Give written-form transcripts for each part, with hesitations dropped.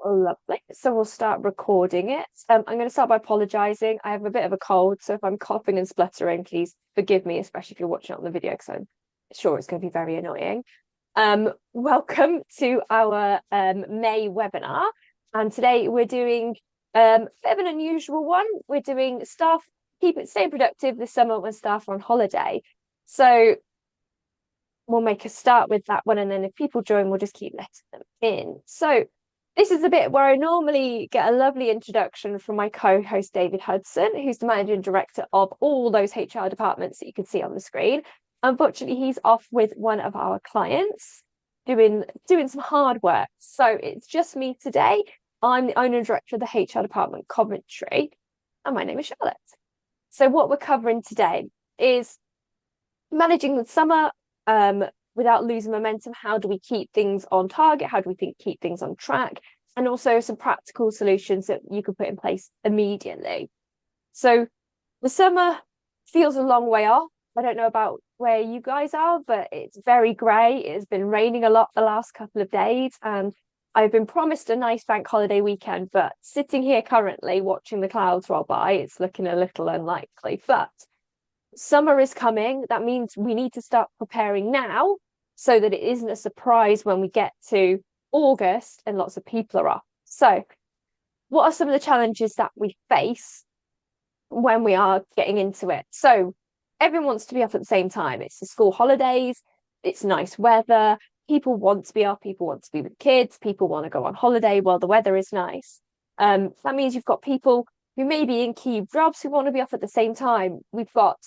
Lovely. So we'll start recording it. I'm going to start by apologising. I have a bit of a cold, so if I'm coughing and spluttering, please forgive me, especially if you're watching it on the video, because I'm sure it's going to be very annoying. Welcome to our May webinar. And today we're doing a bit of an unusual one. We're doing staff, stay productive this summer when staff are on holiday. So we'll make a start with that one, and then if people join, we'll just keep letting them in. So this is the bit where I normally get a lovely introduction from my co-host David Hudson, who's the managing director of all those HR departments that you can see on the screen. Unfortunately, he's off with one of our clients doing some hard work. So it's just me today. I'm the owner and director of the HR department Coventry, and my name is Charlotte. So what we're covering today is managing the summer without losing momentum. How do we keep things on target? How do we keep things on track? And also some practical solutions that you can put in place immediately. So the summer feels a long way off. I don't know about where you guys are, but it's very grey. It has been raining a lot the last couple of days, and I've been promised a nice bank holiday weekend, but sitting here currently watching the clouds roll by, it's looking a little unlikely. But summer is coming. That means we need to start preparing now so that it isn't a surprise when we get to August and lots of people are off. So, what are some of the challenges that we face when we are getting into it? So, everyone wants to be off at the same time. It's the school holidays, it's nice weather, people want to be off, people want to be with kids, people want to go on holiday while the weather is nice. That means you've got people who may be in key jobs who want to be off at the same time. We've got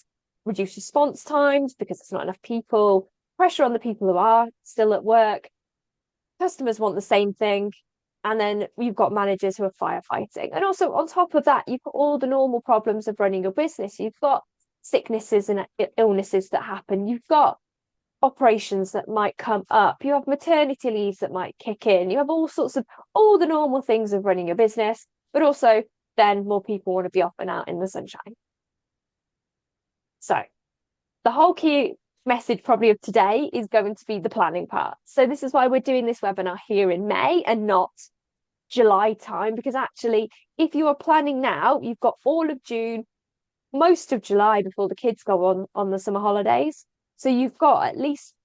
reduced response times because there's not enough people, pressure on the people who are still at work. Customers want the same thing. And then you've got managers who are firefighting. And also on top of that, you've got all the normal problems of running your business. You've got sicknesses and illnesses that happen. You've got operations that might come up. You have maternity leaves that might kick in. You have all the normal things of running a business, but also then more people want to be off and out in the sunshine. So the whole key message probably of today is going to be the planning part. So this is why we're doing this webinar here in May and not July time, because actually if you are planning now, you've got all of June, most of July before the kids go on the summer holidays. So you've got at least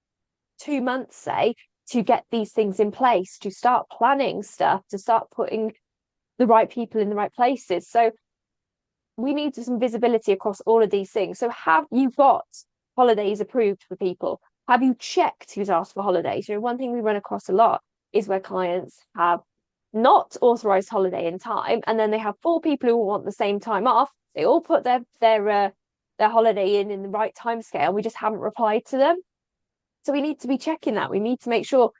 2 months, say, to get these things in place, to start planning stuff, to start putting the right people in the right places. So we need some visibility across all of these things. So have you got holidays approved for people? Have you checked who's asked for holidays? You know, one thing we run across a lot is where clients have not authorized holiday in time, and then they have 4 people who want the same time off. They all put their holiday in the right time scale. We just haven't replied to them. So we need to be checking that. We need to make sure,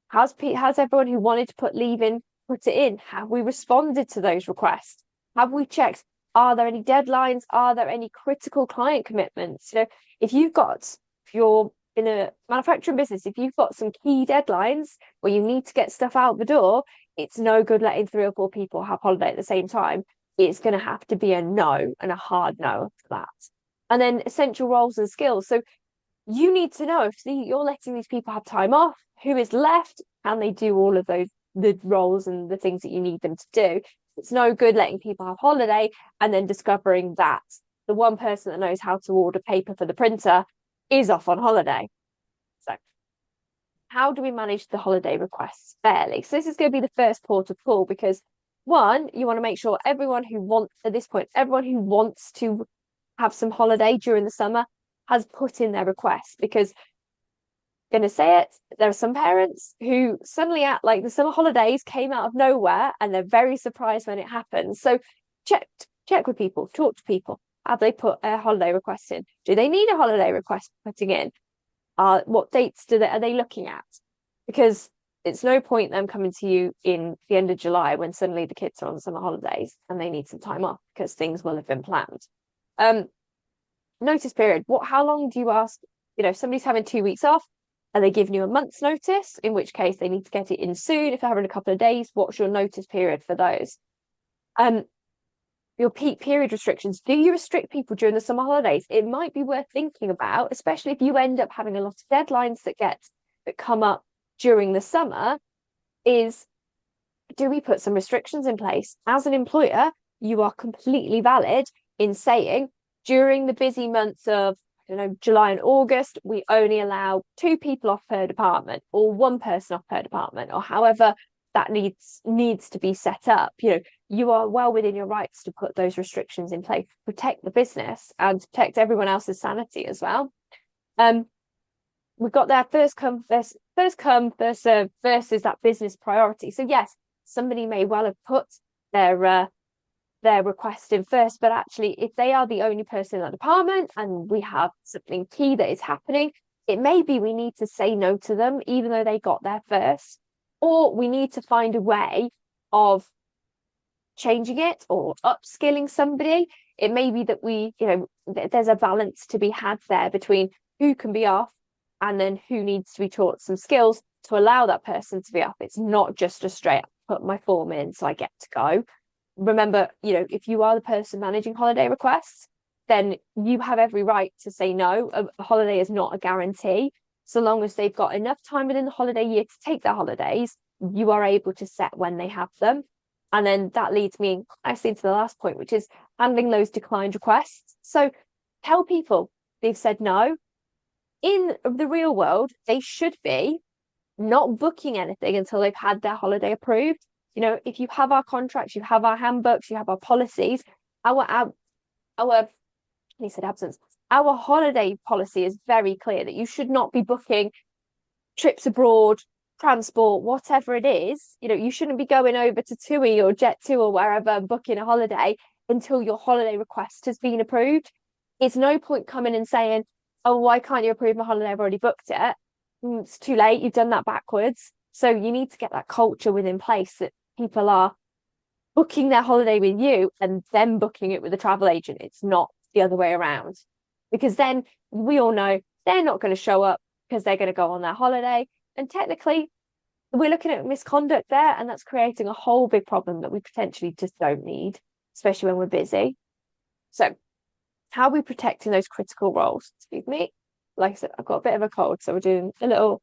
has everyone who wanted to put leave in put it in? Have we responded to those requests? Have we checked? Are there any deadlines? Are there any critical client commitments? You know, if you're in a manufacturing business, if you've got some key deadlines where you need to get stuff out the door, it's no good letting 3 or 4 people have holiday at the same time. It's going to have to be a no, and a hard no for that. And then essential roles and skills. So you need to know if you're letting these people have time off, who is left, can they do all of the roles and the things that you need them to do. It's no good letting people have holiday and then discovering that the one person that knows how to order paper for the printer is off on holiday. So how do we manage the holiday requests fairly? So this is going to be the first port of call, because one, you want to make sure everyone who wants to have some holiday during the summer has put in their request, because going to say it, there are some parents who suddenly at like the summer holidays came out of nowhere and they're very surprised when it happens. So check with people, talk to people. Have they put a holiday request in? Do they need a holiday request putting in? What dates are they looking at? Because it's no point them coming to you in the end of July when suddenly the kids are on summer holidays and they need some time off, because things will have been planned. Notice period. How long do you ask? You know, if somebody's having 2 weeks off, are they giving you a month's notice? In which case they need to get it in soon. If they're having a couple of days, what's your notice period for those? Your peak period restrictions. Do you restrict people during the summer holidays? It might be worth thinking about, especially if you end up having a lot of deadlines that come up during the summer, is do we put some restrictions in place? As an employer, you are completely valid in saying during the busy months of, July and August, we only allow 2 people off per department or 1 person off per department, or however that needs to be set up. You are well within your rights to put those restrictions in place, protect the business and protect everyone else's sanity as well. We've got that first come, first serve versus that business priority. So yes, somebody may well have put their request in first, but actually if they are the only person in that department and we have something key that is happening, it may be we need to say no to them even though they got there first, or we need to find a way of changing it or upskilling somebody. It may be that there's a balance to be had there between who can be off and then who needs to be taught some skills to allow that person to be off. It's not just a straight up put my form in so I get to go. Remember, if you are the person managing holiday requests, then you have every right to say no. A holiday is not a guarantee. So long as they've got enough time within the holiday year to take their holidays, you are able to set when they have them. And then that leads me nicely into the last point, which is handling those declined requests. So tell people they've said no. In the real world, they should be not booking anything until they've had their holiday approved. If you have our contracts, you have our handbooks, you have our policies, our he said absence, our holiday policy is very clear that you should not be booking trips abroad, transport, whatever it is. You shouldn't be going over to TUI or Jet2 or wherever and booking a holiday until your holiday request has been approved. It's no point coming and saying, oh, why can't you approve my holiday? I've already booked it. It's too late. You've done that backwards. So you need to get that culture within place that people are booking their holiday with you and then booking it with a travel agent. It's not the other way around, because then we all know they're not going to show up because they're going to go on their holiday. And technically, we're looking at misconduct there, and that's creating a whole big problem that we potentially just don't need, especially when we're busy. So how are we protecting those critical roles? Excuse me. Like I said, I've got a bit of a cold, so we're doing a little.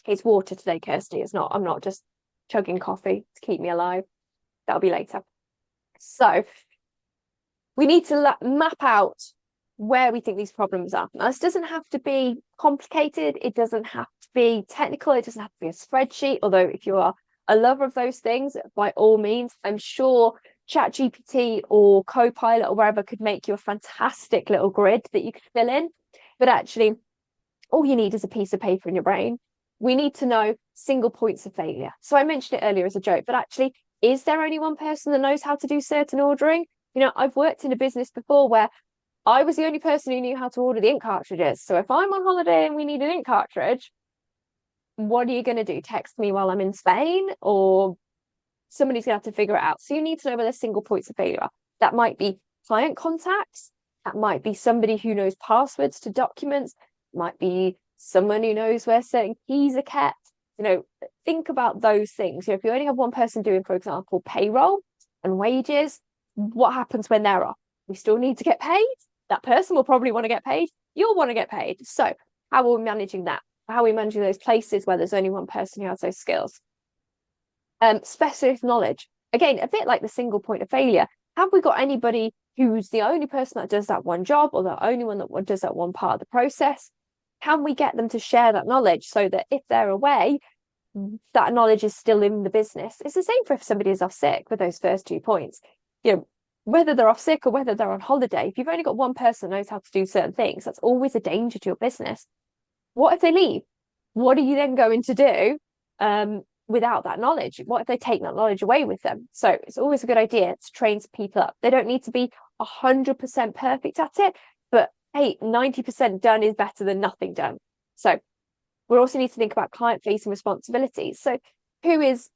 It's water today, Kirsty. I'm not just chugging coffee to keep me alive. That'll be later. So we need to map out where we think these problems are. Now, this doesn't have to be complicated. It doesn't have to be technical. It doesn't have to be a spreadsheet. Although if you are a lover of those things, by all means, I'm sure ChatGPT or Copilot or wherever could make you a fantastic little grid that you could fill in. But actually, all you need is a piece of paper in your brain. We need to know single points of failure. So I mentioned it earlier as a joke, but actually, is there only one person that knows how to do certain ordering? I've worked in a business before where I was the only person who knew how to order the ink cartridges. So if I'm on holiday and we need an ink cartridge, what are you going to do? Text me while I'm in Spain? Or somebody's going to have to figure it out. So you need to know where the single points of failure are. That might be client contacts. That might be somebody who knows passwords to documents. It might be someone who knows where certain keys are kept. Think about those things. If you only have one person doing, for example, payroll and wages, what happens when they're off? We still need to get paid. That person will probably want to get paid. You'll want to get paid. So how are we managing that? How are we managing those places where there's only one person who has those skills? Specialist knowledge. Again, a bit like the single point of failure. Have we got anybody who's the only person that does that one job, or the only one that does that one part of the process? Can we get them to share that knowledge so that if they're away, that knowledge is still in the business? It's the same for if somebody is off sick with those first 2 points. Whether they're off sick or whether they're on holiday, if you've only got one person who knows how to do certain things, that's always a danger to your business. What if they leave? What are you then going to do without that knowledge? What if they take that knowledge away with them? So it's always a good idea to train people up. They don't need to be 100% perfect at it, but hey, 90% done is better than nothing done. So we also need to think about client-facing responsibilities. So who is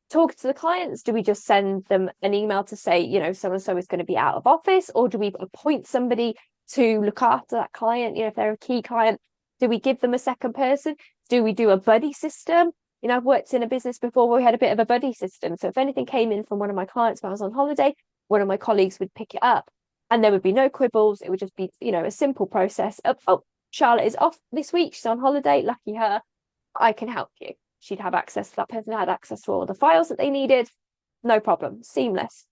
talking to the clients? Do we just send them an email to say, so-and-so is going to be out of office? Or do we appoint somebody to look after that client? If they're a key client, do we give them a second person? Do we do a buddy system? I've worked in a business before where we had a bit of a buddy system. So if anything came in from one of my clients when I was on holiday, one of my colleagues would pick it up and there would be no quibbles. It would just be, a simple process of, oh, Charlotte is off this week. She's on holiday. Lucky her. I can help you. she'd have access, that person had access to all the files that they needed, no problem, seamless.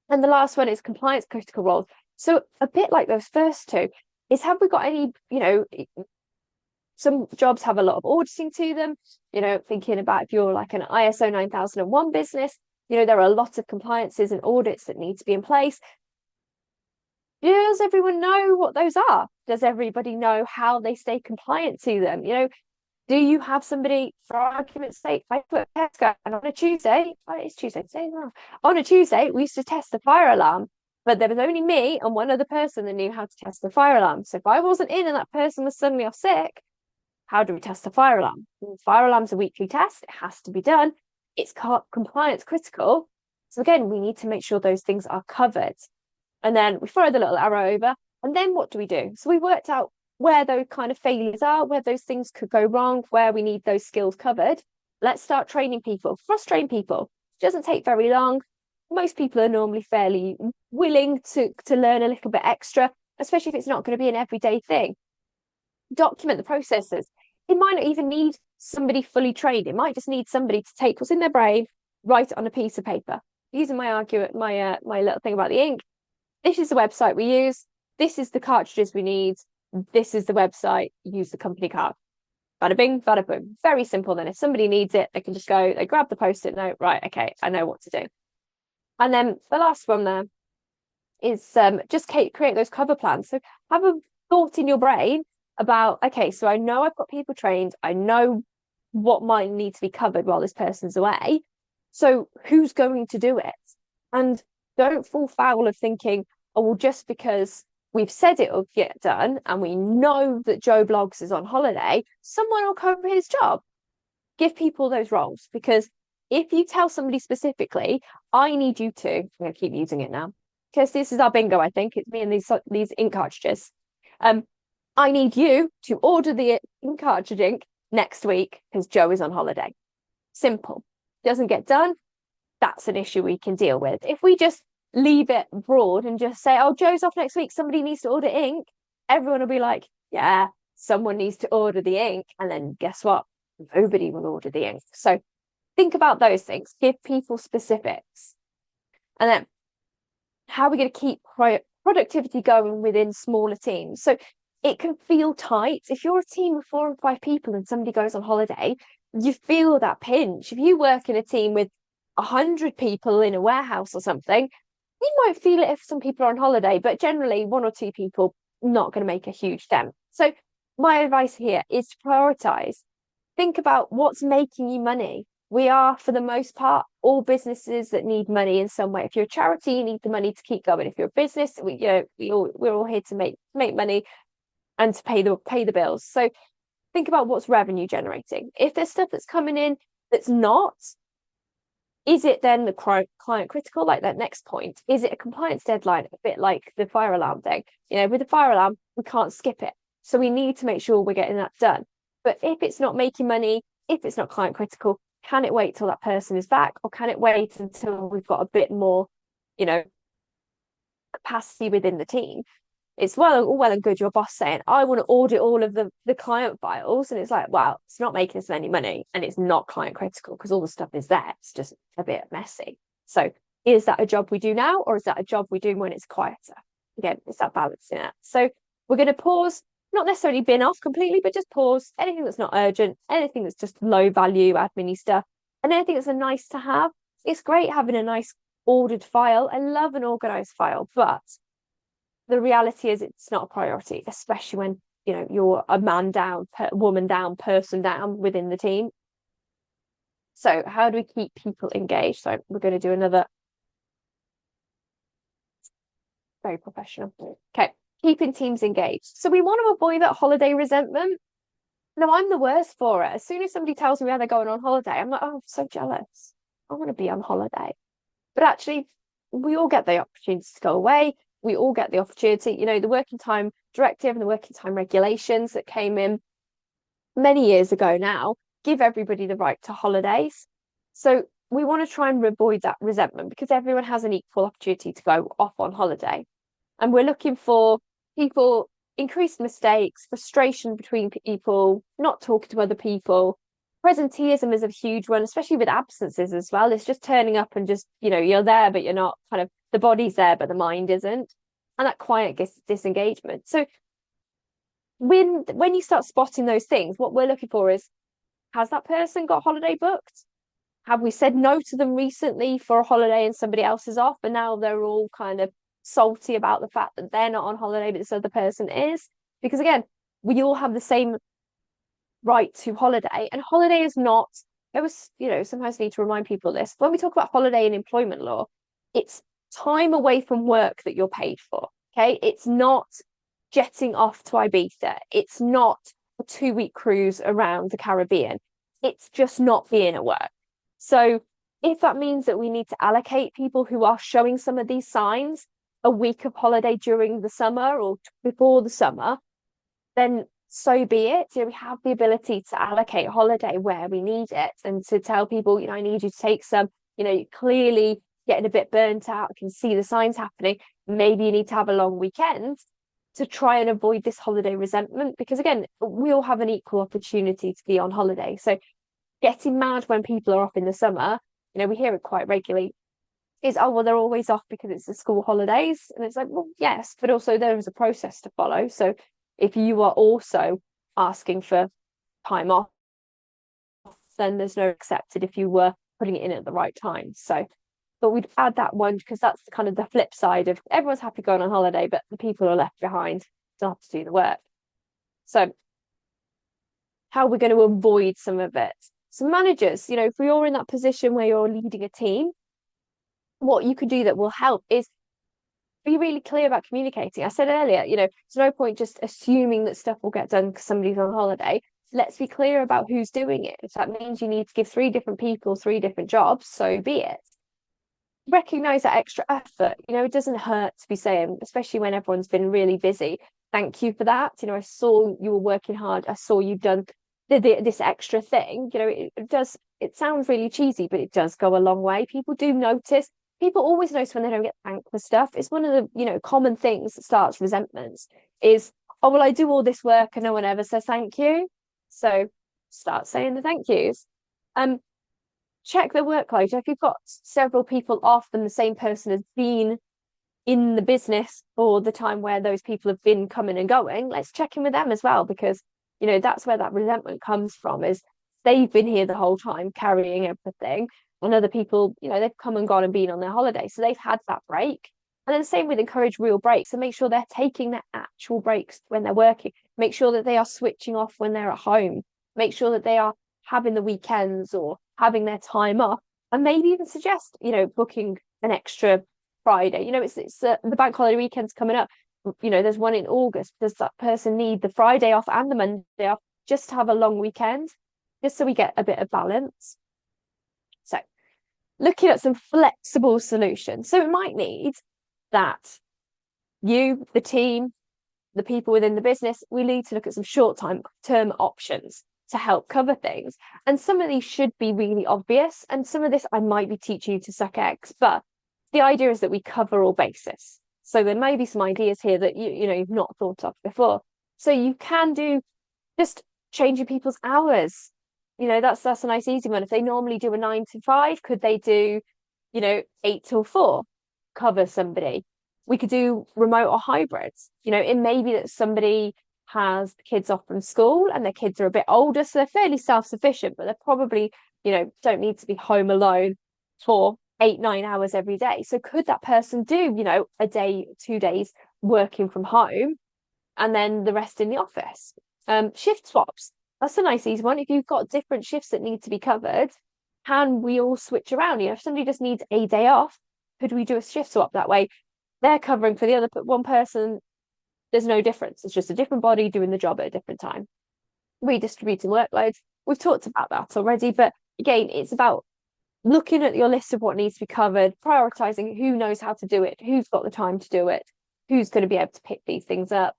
And the last one is compliance critical roles. So a bit like those first two, is have we got any, some jobs have a lot of auditing to them, thinking about if you're like an ISO 9001 business, there are a lot of compliances and audits that need to be in place. Does everyone know what those are? Does everybody know how they stay compliant to them? Do you have somebody, for argument's sake, if I put Tesco, and on a Tuesday, oh, it's Tuesday today as well. On a Tuesday, we used to test the fire alarm, but there was only me and one other person that knew how to test the fire alarm. So if I wasn't in and that person was suddenly off sick, how do we test the fire alarm? The fire alarm's a weekly test. It has to be done. It's compliance critical. So again, we need to make sure those things are covered. And then we follow the little arrow over. And then what do we do? So we worked out where those kind of failures are, where those things could go wrong, where we need those skills covered. Let's start training people, cross-train people. It doesn't take very long. Most people are normally fairly willing to learn a little bit extra, especially if it's not going to be an everyday thing. Document the processes. It might not even need somebody fully trained. It might just need somebody to take what's in their brain, write it on a piece of paper. Using my little thing about the ink. This is the website we use. This is the cartridges we need. This is the website. Use the company card. Bada bing, bada boom. Very simple. Then if somebody needs it, they can just go, they grab the post-it note. Right, okay, I know what to do. And then the last one there is just create those cover plans. So have a thought in your brain about, okay, so I know I've got people trained. I know what might need to be covered while this person's away. So who's going to do it? And don't fall foul of thinking, oh, well, just because we've said it will get done and we know that Joe Bloggs is on holiday, someone will cover his job. Give people those roles, because if you tell somebody specifically, I need you to, I'm going to keep using it now, because this is our bingo, I think. It's me and these ink cartridges. I need you to order the ink cartridge ink next week because Joe is on holiday. Simple. Doesn't get done. That's an issue we can deal with. If we just leave it broad and just say, oh, Joe's off next week, somebody needs to order ink, everyone will be like, yeah, someone needs to order the ink. And then guess what? Nobody will order the ink. So think about those things. Give people specifics. And then how are we going to keep productivity going within smaller teams? So it can feel tight. If you're a team of 4 or 5 people and somebody goes on holiday, you feel that pinch. If you work in a team with 100 people in a warehouse or something, you might feel it if some people are on holiday, but generally 1 or 2 people not going to make a huge dent. So my advice here is to prioritize. Think about what's making you money. We are, for the most part, all businesses that need money in some way. If you're a charity, you need the money to keep going. If you're a business, we're all here to make money and to pay the bills. So think about what's revenue generating. If there's stuff that's coming in that's not, is it then the client critical, like that next point? Is it a compliance deadline, a bit like the fire alarm thing? With the fire alarm, we can't skip it. So we need to make sure we're getting that done. But if it's not making money, if it's not client critical, can it wait till that person is back? Or can it wait until we've got a bit more, capacity within the team? It's all well and good your boss saying, I want to audit all of the client files. And it's like, well, it's not making us any money and it's not client critical because all the stuff is there. It's just a bit messy. So is that a job we do now, or is that a job we do when it's quieter? Again, it's that balancing it. So we're going to pause, not necessarily bin off completely, but just pause anything that's not urgent, anything that's just low value admin stuff, and anything that's a nice to have. It's great having a nice ordered file. I love an organized file, but the reality is it's not a priority, especially when you're a man down, woman down, person down within the team. So how do we keep people engaged? So we're going to do another very professional. Okay, keeping teams engaged. So we want to avoid that holiday resentment. No, I'm the worst for it. As soon as somebody tells me how they're going on holiday, I'm like, oh, I'm so jealous. I want to be on holiday. But actually, we all get the opportunity to go away. We all get the opportunity, the working time directive and the working time regulations that came in many years ago now give everybody the right to holidays. So we want to try and avoid that resentment because everyone has an equal opportunity to go off on holiday. And we're looking for increased mistakes, frustration between people, not talking to other people, Presenteeism is a huge one, especially with absences as well. It's just turning up and just, you're there, but you're not kind of, the body's there, but the mind isn't. And that quiet disengagement. So when you start spotting those things, what we're looking for is, has that person got holiday booked? Have we said no to them recently for a holiday and somebody else is off, and now they're all kind of salty about the fact that they're not on holiday, but this other person is? Because again, we all have the same right to holiday, and holiday is not, it was, sometimes need to remind people this. When we talk about holiday in employment law, it's time away from work that you're paid for. Okay. It's not jetting off to Ibiza. It's not a 2-week cruise around the Caribbean. It's just not being at work. So if that means that we need to allocate people who are showing some of these signs a week of holiday during the summer or before the summer, then so be it. We have the ability to allocate holiday where we need it, and to tell people, I need you to take some, you're clearly getting a bit burnt out. I can see the signs happening. Maybe you need to have a long weekend to try and avoid this holiday resentment, because again, we all have an equal opportunity to be on holiday. So getting mad when people are off in the summer, we hear it quite regularly, is, oh, well, they're always off because it's the school holidays. And it's like, well, yes, but also there is a process to follow. So if you are also asking for time off, then there's no accepted if you were putting it in at the right time. So, but we'd add that one because that's kind of the flip side of, everyone's happy going on holiday, but the people who are left behind still have to do the work. So how we're going to avoid some of it. So managers, if you're in that position where you're leading a team, what you could do that will help is be really clear about communicating. I said earlier, there's no point just assuming that stuff will get done because somebody's on holiday. Let's be clear about who's doing it. If that means you need to give 3 different people 3 different jobs, so be it. Recognize that extra effort. It doesn't hurt to be saying, especially when everyone's been really busy, thank you for that. I saw you were working hard. I saw you've done this extra thing. It sounds really cheesy, but it does go a long way. People do notice. People always notice when they don't get thanked for stuff. It's one of the, common things that starts resentments is, oh, well, I do all this work and no one ever says thank you. So start saying the thank yous. Check the workload. If you've got several people off and the same person has been in the business for the time where those people have been coming and going, let's check in with them as well, because, that's where that resentment comes from, is they've been here the whole time carrying everything. And other people, they've come and gone and been on their holiday. So they've had that break. And then the same with encourage real breaks, and make sure they're taking their actual breaks when they're working. Make sure that they are switching off when they're at home. Make sure that they are having the weekends or having their time off. And maybe even suggest, booking an extra Friday. It's the bank holiday weekend's coming up. There's one in August. Does that person need the Friday off and the Monday off just to have a long weekend? Just so we get a bit of balance. So looking at some flexible solutions. So it might need that you, the team, the people within the business, we need to look at some short-term options to help cover things. And some of these should be really obvious. And some of this I might be teaching you to suck eggs, but the idea is that we cover all bases. So there may be some ideas here that you've not thought of before. So you can do just changing people's hours. That's a nice easy one. If they normally do a 9 to 5, could they do 8 till 4, cover somebody? We could do remote or hybrids. It may be that somebody has the kids off from school and their kids are a bit older, so they're fairly self-sufficient, but they're probably don't need to be home alone for 8-9 hours every day. So could that person do a day, 2 days working from home and then the rest in the office? Shift swaps. That's a nice easy one. If you've got different shifts that need to be covered, can we all switch around? If somebody just needs a day off, could we do a shift swap that way? They're covering for the other, but one person, there's no difference. It's just a different body doing the job at a different time. Redistributing workloads. We've talked about that already, but again, it's about looking at your list of what needs to be covered, prioritizing who knows how to do it, who's got the time to do it, who's going to be able to pick these things up.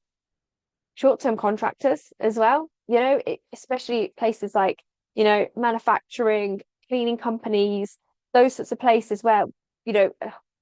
Short-term contractors as well, especially places like, manufacturing, cleaning companies, those sorts of places where, no,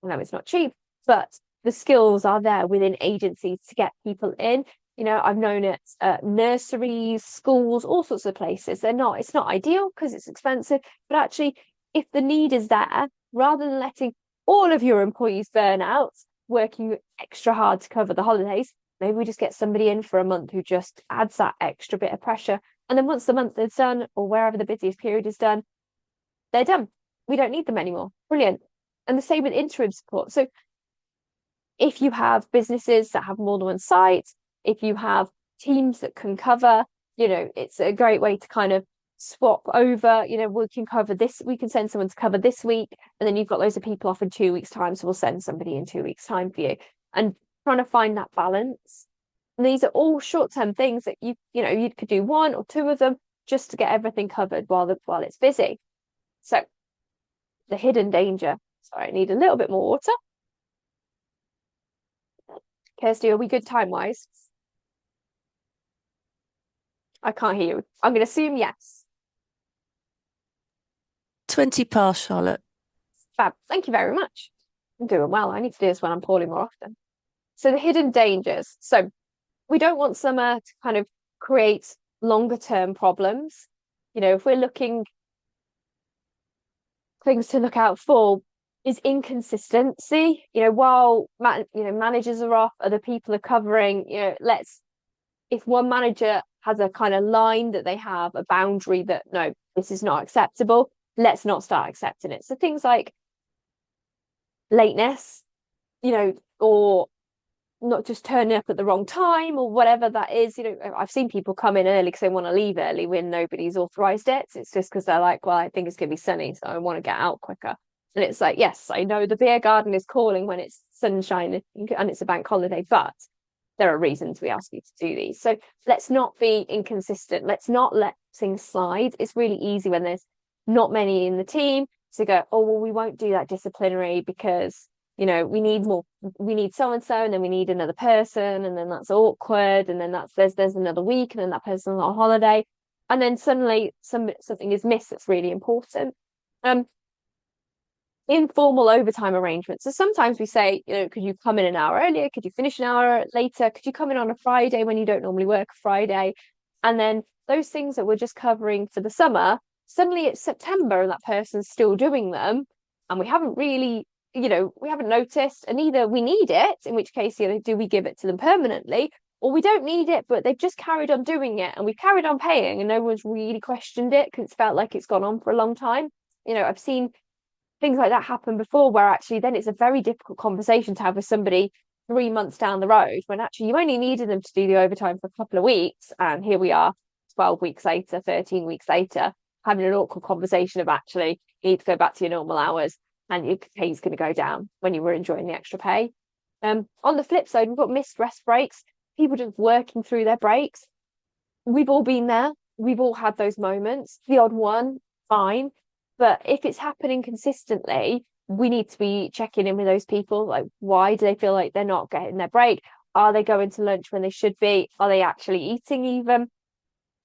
it's not cheap, but the skills are there within agencies to get people in. I've known it at nurseries, schools, all sorts of places. It's not ideal because it's expensive, but actually, if the need is there, rather than letting all of your employees burn out, working extra hard to cover the holidays, maybe we just get somebody in for a month who just adds that extra bit of pressure. And then once the month is done, or wherever the busiest period is done, they're done. We don't need them anymore. Brilliant. And the same with interim support. So if you have businesses that have more than one site, if you have teams that can cover, it's a great way to kind of swap over. We can cover this, we can send someone to cover this week, and then you've got loads of people off in 2 weeks' time, so we'll send somebody in 2 weeks' time for you. And trying to find that balance. And these are all short-term things that you could do one or two of them just to get everything covered while it's busy. So the hidden danger. Sorry, I need a little bit more water. Kirsty, are we good time-wise? I can't hear you. I'm going to assume yes. 20 past, Charlotte. Fab. Thank you very much. I'm doing well. I need to do this when I'm poorly more often. So the hidden dangers. So we don't want summer to kind of create longer term problems. If we're looking things to look out for is inconsistency. While managers are off, other people are covering. If one manager has a kind of line that they have, a boundary that no, this is not acceptable, let's not start accepting it. So things like lateness, or not just turning up at the wrong time or whatever that is. I've seen people come in early because they want to leave early when nobody's authorized it. It's just because they're like, well, I think it's going to be sunny, so I want to get out quicker. And it's like, yes, I know the beer garden is calling when it's sunshine and it's a bank holiday, but there are reasons we ask you to do these. So let's not be inconsistent. Let's not let things slide. It's really easy when there's not many in the team to go, oh, well, we won't do that disciplinary because we need so and so, and then we need another person, and then that's awkward, and then there's another week, and then that person's on holiday, and then suddenly something is missed that's really important. Informal overtime arrangements. So sometimes we say, could you come in an hour earlier? Could you finish an hour later? Could you come in on a Friday when you don't normally work a Friday? And then those things that we're just covering for the summer, suddenly it's September and that person's still doing them, and we haven't really we haven't noticed, and either we need it, in which case, do we give it to them permanently, or we don't need it, but they've just carried on doing it and we've carried on paying and no one's really questioned it because it's felt like it's gone on for a long time. I've seen things like that happen before where actually then it's a very difficult conversation to have with somebody 3 months down the road when actually you only needed them to do the overtime for a couple of weeks, and here we are 12 weeks later, 13 weeks later, having an awkward conversation of actually you need to go back to your normal hours and your pay's going to go down when you were enjoying the extra pay. On the flip side, we've got missed rest breaks, people just working through their breaks. We've all been there. We've all had those moments. The odd one, fine. But if it's happening consistently, we need to be checking in with those people. Like, why do they feel like they're not getting their break? Are they going to lunch when they should be? Are they actually eating even?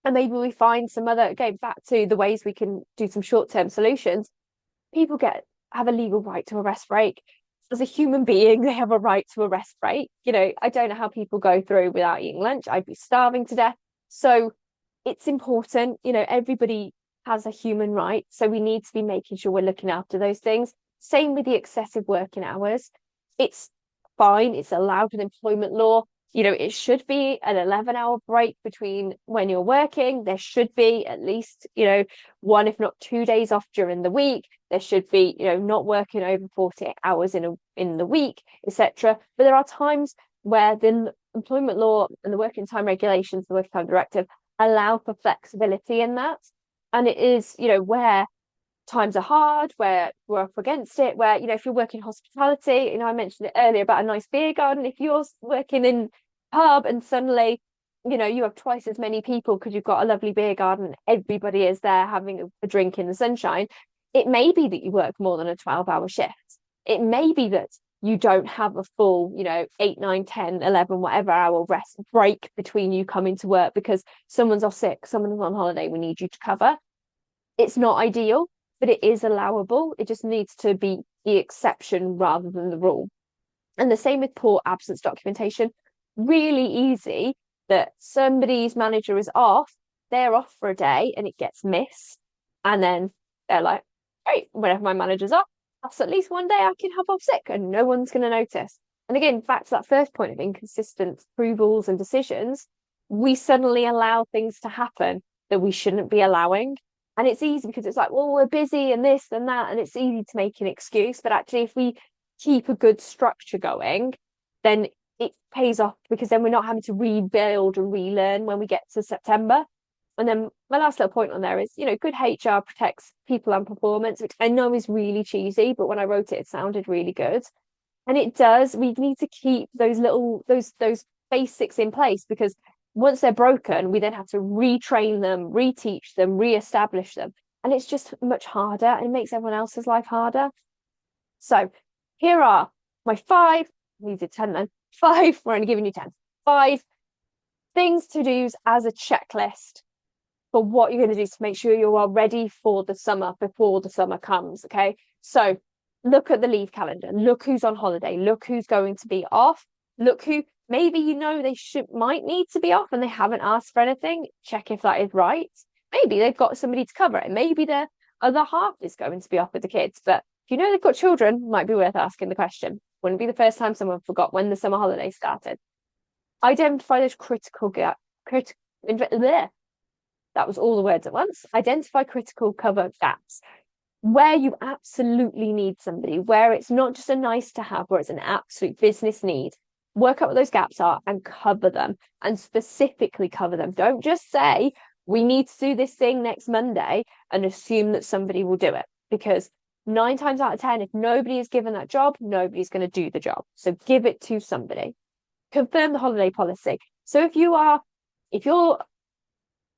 And maybe we find some other, going back to the ways we can do some short-term solutions. People have a legal right to a rest break. As a human being, they have a right to a rest break. I don't know how people go through without eating lunch. I'd be starving to death. So it's important, everybody has a human right. So we need to be making sure we're looking after those things. Same with the excessive working hours. It's fine. It's allowed with employment law. It should be an 11-hour break between when you're working. There should be at least, one, if not 2 days off during the week. There should be, not working over 48 hours in the week, etc. But there are times where the employment law and the working time regulations, the working time directive, allow for flexibility in that. And it is, where times are hard, where we're up against it, where, if you're working hospitality, I mentioned it earlier about a nice beer garden. If you're working in pub and suddenly, you have twice as many people because you've got a lovely beer garden and everybody is there having a drink in the sunshine, it may be that you work more than a 12-hour shift. It may be that you don't have a full, 8, 9, 10, 11, whatever hour rest break between you coming to work because someone's off sick, someone's on holiday, we need you to cover. It's not ideal, but it is allowable. It just needs to be the exception rather than the rule. And the same with poor absence documentation. Really easy that somebody's manager is off, they're off for a day and it gets missed. And then they're like, great, whenever my manager's off, that's at least one day I can have off sick and no one's going to notice. And again, back to that first point of inconsistent approvals and decisions, we suddenly allow things to happen that we shouldn't be allowing. And it's easy because it's like, well, we're busy and this and that, and it's easy to make an excuse. But actually, if we keep a good structure going, then it pays off because then we're not having to rebuild and relearn when we get to September. And then my last little point on there is, good HR protects people and performance, which I know is really cheesy, but when I wrote it, it sounded really good. And it does. We need to keep those those basics in place because once they're broken, we then have to retrain them, reteach them, re-establish them. And it's just much harder and it makes everyone else's life harder. So here are my five, I needed 10 then, five, we're only giving you 10, five things to do as a checklist for what you're going to do to make sure you are ready for the summer before the summer comes. Okay. So look at the leave calendar, look who's on holiday, look who's going to be off, look who maybe they might need to be off and they haven't asked for anything. Check if that is right. Maybe they've got somebody to cover it. Maybe their other half is going to be off with the kids. But if they've got children, might be worth asking the question. Wouldn't be the first time someone forgot when the summer holiday started. Identify those critical gaps. That was all the words at once. Identify critical cover gaps where you absolutely need somebody, where it's not just a nice to have, where it's an absolute business need. Work out what those gaps are and cover them, and specifically cover them. Don't just say, we need to do this thing next Monday and assume that somebody will do it, because 9 times out of 10, if nobody is given that job, nobody's going to do the job. So give it to somebody. Confirm the holiday policy. So if your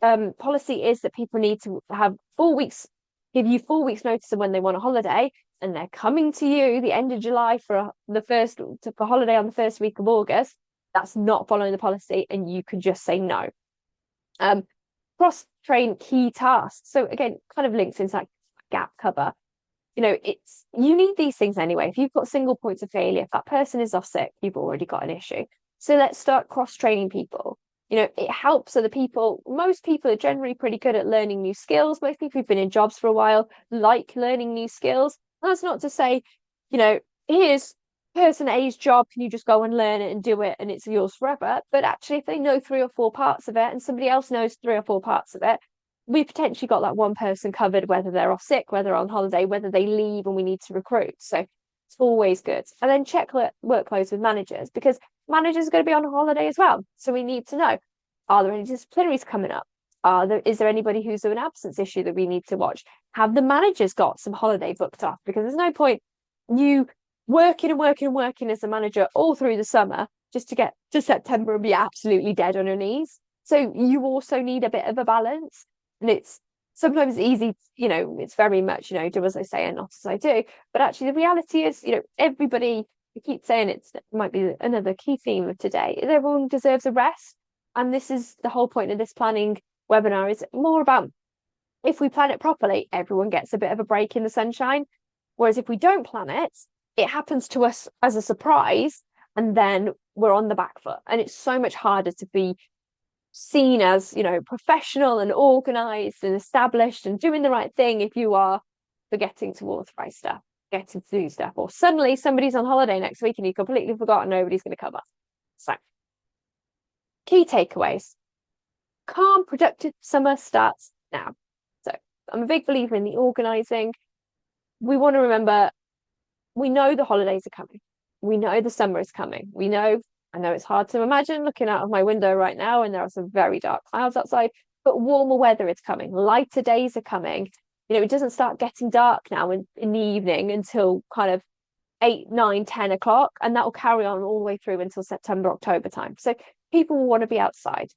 policy is that people need to have 4 weeks, give you 4 weeks notice of when they want a holiday, and they're coming to you the end of July for holiday on the first week of August, that's not following the policy, and you can just say no. Cross-train key tasks. So again, kind of links into that gap cover. You need these things anyway. If you've got single points of failure, if that person is off sick, you've already got an issue. So let's start cross-training people. It helps other people. Most people are generally pretty good at learning new skills. Most people who've been in jobs for a while like learning new skills. That's not to say, here's person A's job, can you just go and learn it and do it and it's yours forever? But actually, if they know 3 or 4 parts of it and somebody else knows 3 or 4 parts of it, we potentially got that one person covered, whether they're off sick, whether they're on holiday, whether they leave and we need to recruit. So it's always good. And then check workloads with managers, because managers are going to be on holiday as well. So we need to know, are there any disciplinaries coming up? Is there anybody who's an absence issue that we need to watch? Have the managers got some holiday booked off? Because there's no point you working and working and working as a manager all through the summer just to get to September and be absolutely dead on your knees. So you also need a bit of a balance. And it's sometimes easy, it's very much, do as I say and not as I do. But actually, the reality is, everybody, I keep saying it might be another key theme of today, is everyone deserves a rest. And this is the whole point of this planning webinar, is more about, if we plan it properly, everyone gets a bit of a break in the sunshine. Whereas if we don't plan it, it happens to us as a surprise, and then we're on the back foot. And it's so much harder to be seen as, professional and organized and established and doing the right thing if you are forgetting to authorize stuff, getting to do stuff, or suddenly somebody's on holiday next week and you completely forgot nobody's going to cover. So, key takeaways. Calm, productive summer starts now. So I'm a big believer in the organizing. We want to remember, we know the holidays are coming. We know the summer is coming. I know it's hard to imagine looking out of my window right now, and there are some very dark clouds outside, but warmer weather is coming. Lighter days are coming. It doesn't start getting dark now in the evening until kind of 8, 9, 10 o'clock, and that will carry on all the way through until September, October time. So people will want to be outside.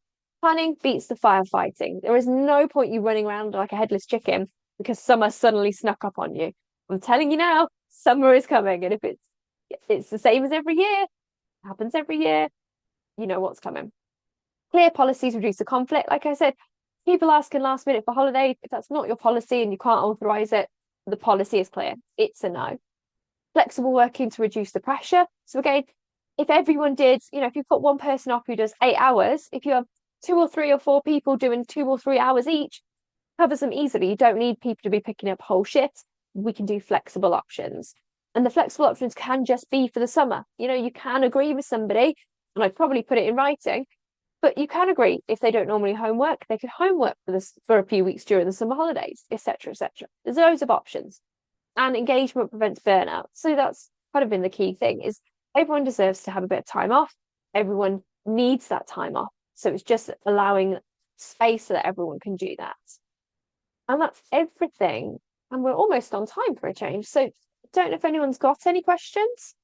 Planning beats the firefighting. There is no point you running around like a headless chicken because summer suddenly snuck up on you. I'm telling you now, summer is coming, and if it's the same as every year, happens every year, you know what's coming. Clear policies reduce the conflict. Like I said, people asking last minute for holiday, if that's not your policy and you can't authorize it, the policy is clear. It's a no. Flexible working to reduce the pressure. So again, if everyone did, if you put one person off who does 8 hours, if you have 2 or 3 or 4 people doing 2 or 3 hours each, covers them easily. You don't need people to be picking up whole shifts. We can do flexible options. And the flexible options can just be for the summer. You can agree with somebody, and I'd probably put it in writing, but you can agree if they don't normally homework, they could homework for a few weeks during the summer holidays, etc., etc. There's loads of options. And engagement prevents burnout. So that's kind of been the key thing is everyone deserves to have a bit of time off. Everyone needs that time off. So it's just allowing space so that everyone can do that. And that's everything. And we're almost on time for a change. So I don't know if anyone's got any questions.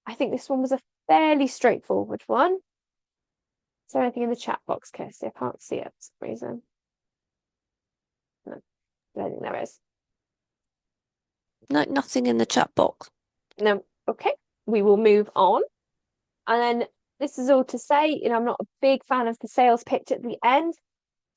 I think this one was a fairly straightforward one. Is there anything in the chat box, Kirsty? I can't see it for some reason. No, I don't think there is. No, nothing in the chat box. No. Okay. We will move on. And then this is all to say, I'm not a big fan of the sales pitch at the end,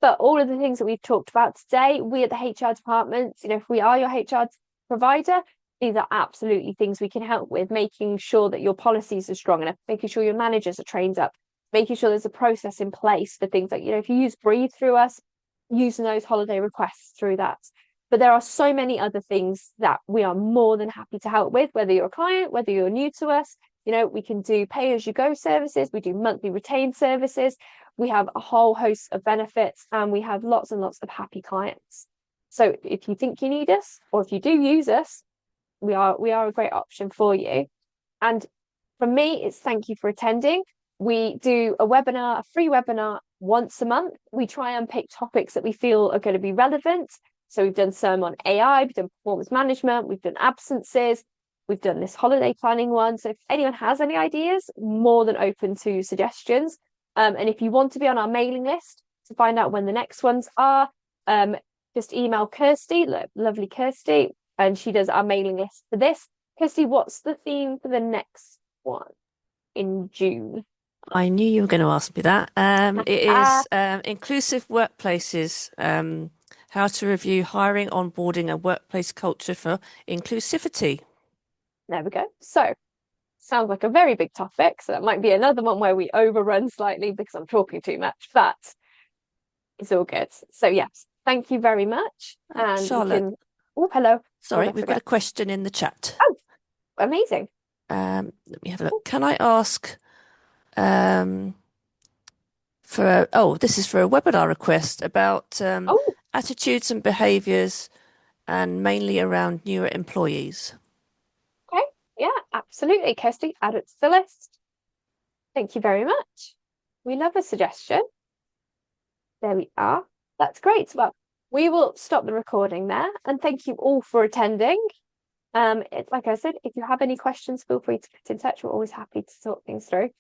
but all of the things that we've talked about today, we at the HR department, if we are your HR provider, these are absolutely things we can help with, making sure that your policies are strong enough, making sure your managers are trained up, making sure there's a process in place for things like, if you use Breathe through us, using those holiday requests through that. But there are so many other things that we are more than happy to help with, whether you're a client, whether you're new to us. We can do pay-as-you-go services, we do monthly retained services, we have a whole host of benefits, and we have lots and lots of happy clients. So if you think you need us, or if you do use us, we are a great option for you. And from me, it's thank you for attending. We do a free webinar once a month. We try and pick topics that we feel are going to be relevant. So we've done some on AI, we've done performance management, we've done absences, we've done this holiday planning one. So if anyone has any ideas, more than open to suggestions. And if you want to be on our mailing list to find out when the next ones are, just email Kirsty, lovely Kirsty, and she does our mailing list for this. Kirsty, what's the theme for the next one in June? I knew you were going to ask me that. It is inclusive workplaces, how to review hiring, onboarding, and workplace culture for inclusivity. There we go. So, sounds like a very big topic. So that might be another one where we overrun slightly because I'm talking too much, but it's all good. So yes, thank you very much. And Charlotte. Oh, hello. Sorry, we've got a question in the chat. Oh, amazing. Let me have a look. Can I ask this is for a webinar request about attitudes and behaviours and mainly around newer employees. Okay, yeah, absolutely. Kirsty, add it to the list. Thank you very much. We love a suggestion. There we are. That's great. Well, we will stop the recording there, and thank you all for attending. Like I said, if you have any questions, feel free to get in touch. We're always happy to talk things through.